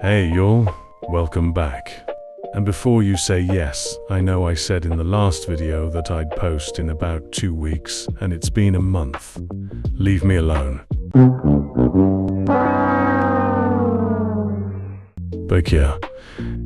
Hey y'all, welcome back. And before you say yes, I know I said in the last video that I'd post in about 2 weeks, and it's been a month. Leave me alone. But yeah,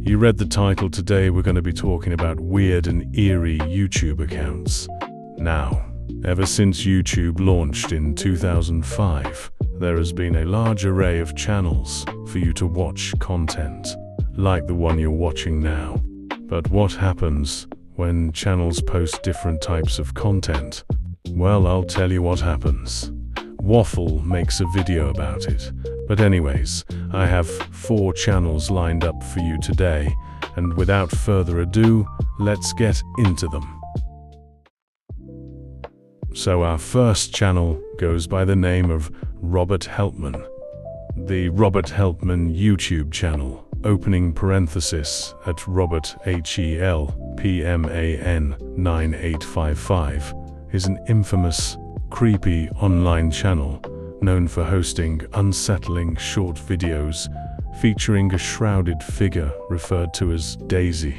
you read the title. Today we're going to be talking about weird and eerie YouTube accounts. Now, ever since YouTube launched in 2005, there has been a large array of channels for you to watch content, like the one you're watching now. But what happens when channels post different types of content? Well, I'll tell you what happens. Waffle makes a video about it. But anyways, I have 4 channels lined up for you today, and without further ado, let's get into them. So our first channel goes by the name of Robert Helpman. The Robert Helpman YouTube channel, opening parenthesis at Robert HELPMAN 9855, is an infamous, creepy online channel known for hosting unsettling short videos featuring a shrouded figure referred to as Daisy.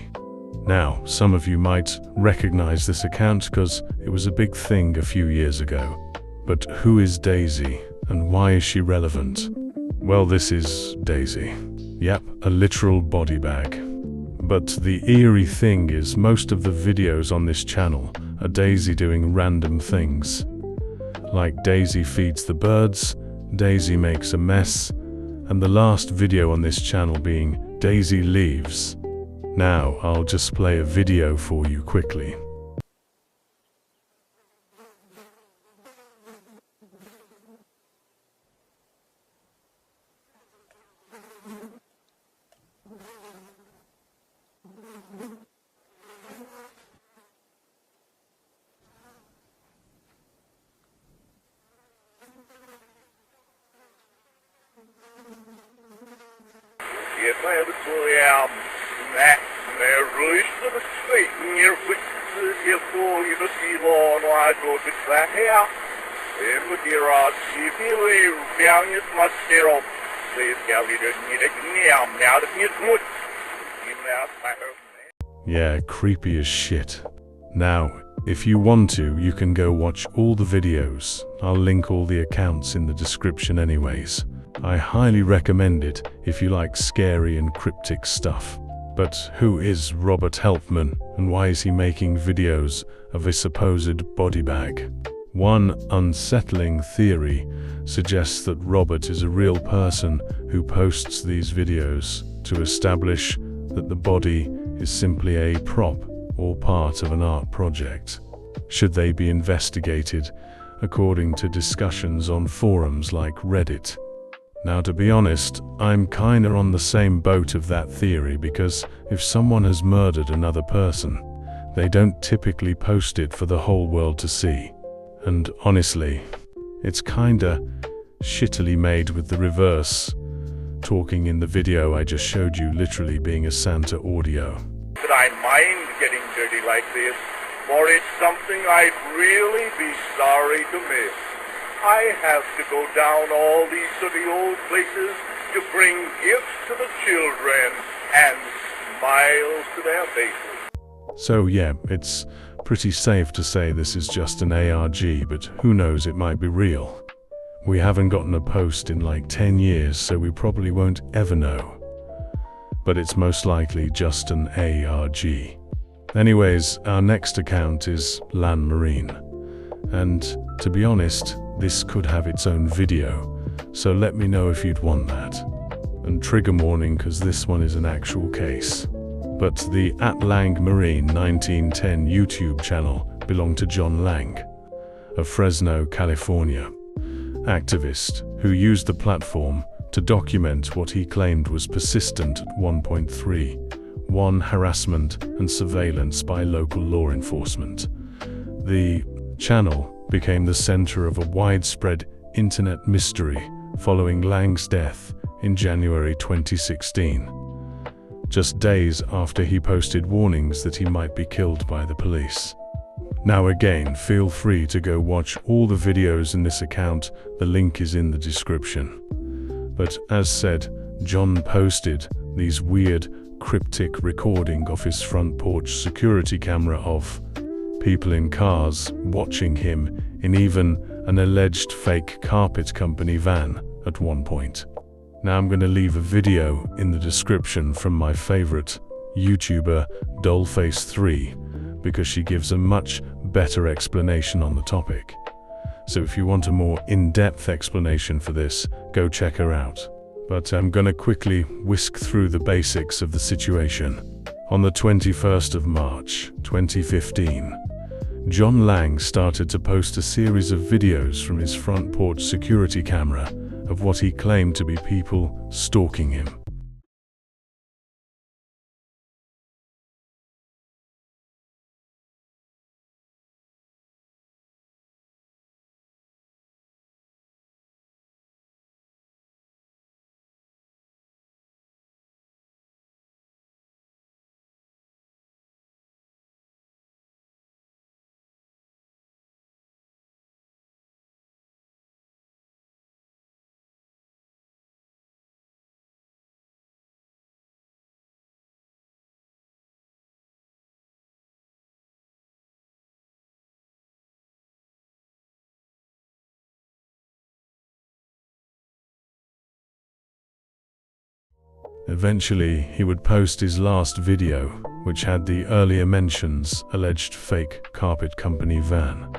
Now, some of you might recognize this account because it was a big thing a few years ago. But who is Daisy, and why is she relevant? Well, this is Daisy. Yep, a literal body bag. But the eerie thing is, most of the videos on this channel are Daisy doing random things. Like Daisy feeds the birds, Daisy makes a mess, and the last video on this channel being Daisy leaves. Now, I'll just play a video for you quickly. Yeah, creepy as shit. Now, if you want to, you can go watch all the videos. I'll link all the accounts in the description anyways. I highly recommend it if you like scary and cryptic stuff. But who is Robert Helpman, and why is he making videos of a supposed body bag? One unsettling theory suggests that Robert is a real person who posts these videos to establish that the body is simply a prop or part of an art project. Should they be investigated according to discussions on forums like Reddit? Now, to be honest, I'm kinda on the same boat of that theory, because if someone has murdered another person, they don't typically post it for the whole world to see. And honestly, it's kinda shittily made with the reverse talking in the video I just showed you literally being a Santa audio. That I mind getting dirty like this, for it's something I'd really be sorry to miss. I have to go down all these sooty old places to bring gifts to the children and smiles to their faces. So yeah, it's pretty safe to say this is just an ARG, but who knows, it might be real. We haven't gotten a post in like 10 years, so we probably won't ever know. But it's most likely just an ARG. Anyways, our next account is Lan Marine. And to be honest, this could have its own video, so let me know if you'd want that. And trigger warning, because this one is an actual case. But the @Lang Marine 1910 YouTube channel belonged to John Lang, a Fresno, California activist who used the platform to document what he claimed was persistent at 1.31 harassment and surveillance by local law enforcement. The channel became the center of a widespread internet mystery following Lang's death in January 2016, just days after he posted warnings that he might be killed by the police. Now again, feel free to go watch all the videos in this account, the link is in the description. But as said, John posted these weird, cryptic recording of his front porch security camera of people in cars watching him in even an alleged fake carpet company van at one point. Now I'm going to leave a video in the description from my favorite YouTuber Dollface3 because she gives a much better explanation on the topic. So if you want a more in-depth explanation for this, go check her out. But I'm gonna quickly whisk through the basics of the situation. On the 21st of March, 2015, John Lang started to post a series of videos from his front porch security camera of what he claimed to be people stalking him. Eventually, he would post his last video, which had the earlier mentions alleged fake carpet company van.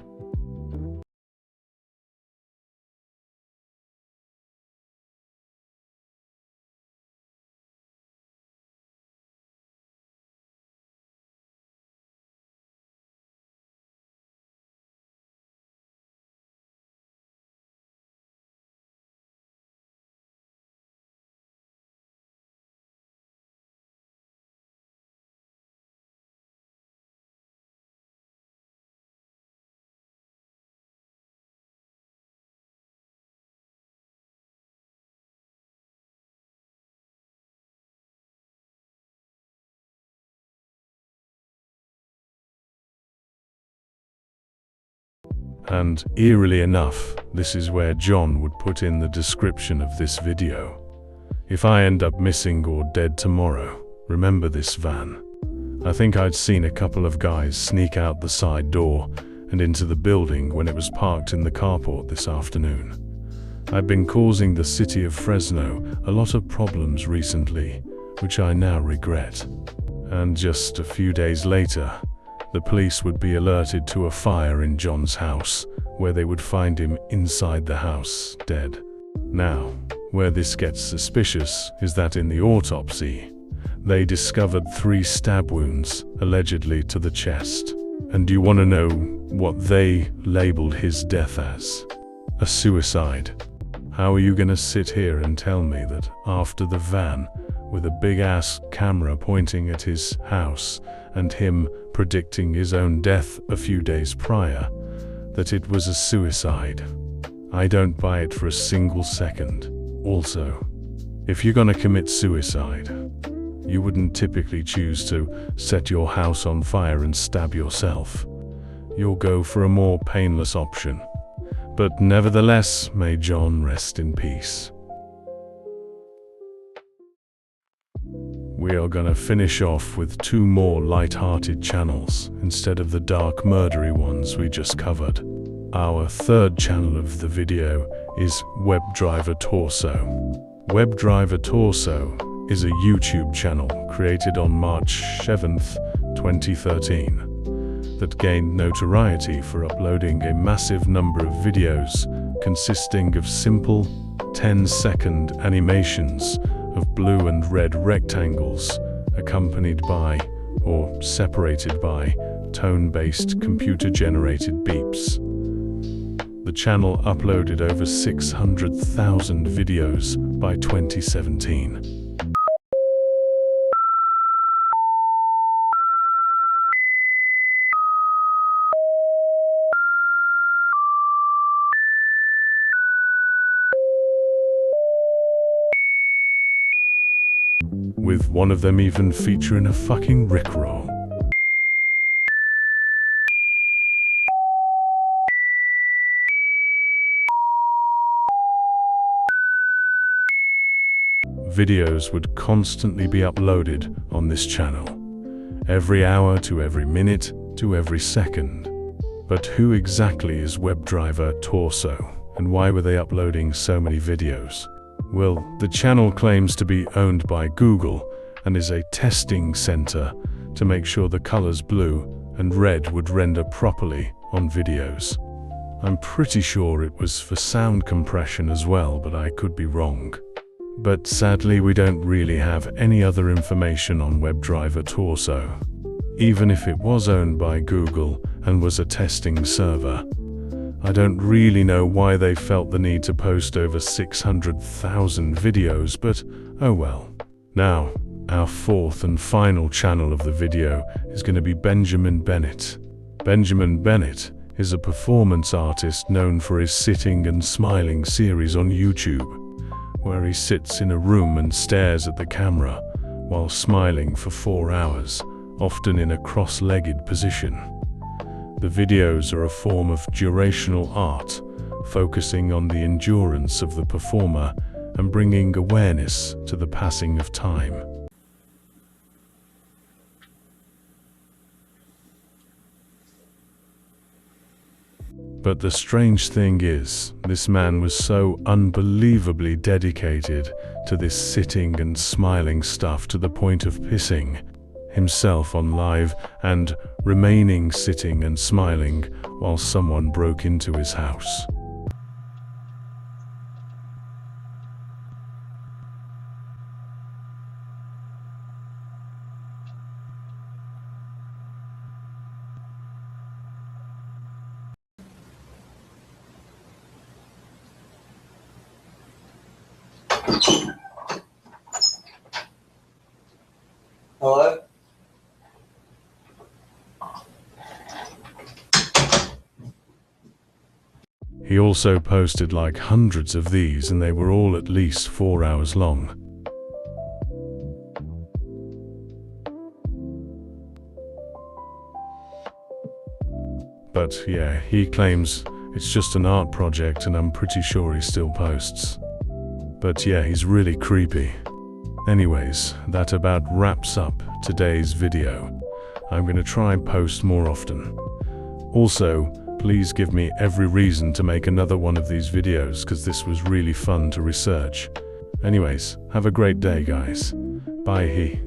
And eerily enough, this is where John would put in the description of this video. If I end up missing or dead tomorrow, remember this van. I think I'd seen a couple of guys sneak out the side door and into the building when it was parked in the carport this afternoon. I've been causing the city of Fresno a lot of problems recently, which I now regret. And just a few days later, the police would be alerted to a fire in John's house, where they would find him inside the house, dead. Now, where this gets suspicious is that in the autopsy, they discovered 3 stab wounds, allegedly to the chest. And do you want to know what they labeled his death as? A suicide. How are you gonna sit here and tell me that after the van, with a big-ass camera pointing at his house, and him predicting his own death a few days prior, that it was a suicide? I don't buy it for a single second. Also, if you're gonna commit suicide, you wouldn't typically choose to set your house on fire and stab yourself. You'll go for a more painless option. But nevertheless, may John rest in peace. We are gonna finish off with 2 more light-hearted channels instead of the dark murdery ones we just covered. Our 3rd channel of the video is WebDriver Torso. WebDriver Torso is a YouTube channel created on March 7th, 2013 that gained notoriety for uploading a massive number of videos consisting of simple 10-second animations of blue and red rectangles accompanied by or separated by tone-based computer-generated beeps. The channel uploaded over 600,000 videos by 2017. With one of them even featuring a fucking rickroll. videos would constantly be uploaded on this channel, every hour to every minute to every second. But who exactly is WebDriver Torso, and why were they uploading so many videos? Well, the channel claims to be owned by Google and is a testing center to make sure the colors blue and red would render properly on videos. I'm pretty sure it was for sound compression as well, but I could be wrong. But sadly, we don't really have any other information on WebDriver Torso. Even if it was owned by Google and was a testing server, I don't really know why they felt the need to post over 600,000 videos, but oh well. Now, our fourth and final channel of the video is going to be Benjamin Bennett. Benjamin Bennett is a performance artist known for his Sitting and Smiling series on YouTube, where he sits in a room and stares at the camera while smiling for 4 hours, often in a cross-legged position. The videos are a form of durational art, focusing on the endurance of the performer and bringing awareness to the passing of time. But the strange thing is, this man was so unbelievably dedicated to this sitting and smiling stuff to the point of pissing himself on live and remaining sitting and smiling while someone broke into his house. Hello? He also posted like hundreds of these, and they were all at least 4 hours long. But yeah, he claims it's just an art project, and I'm pretty sure he still posts. But yeah, he's really creepy. Anyways, that about wraps up today's video. I'm going to try and post more often. Also, please give me every reason to make another one of these videos, because this was really fun to research. Anyways, have a great day, guys. Bye.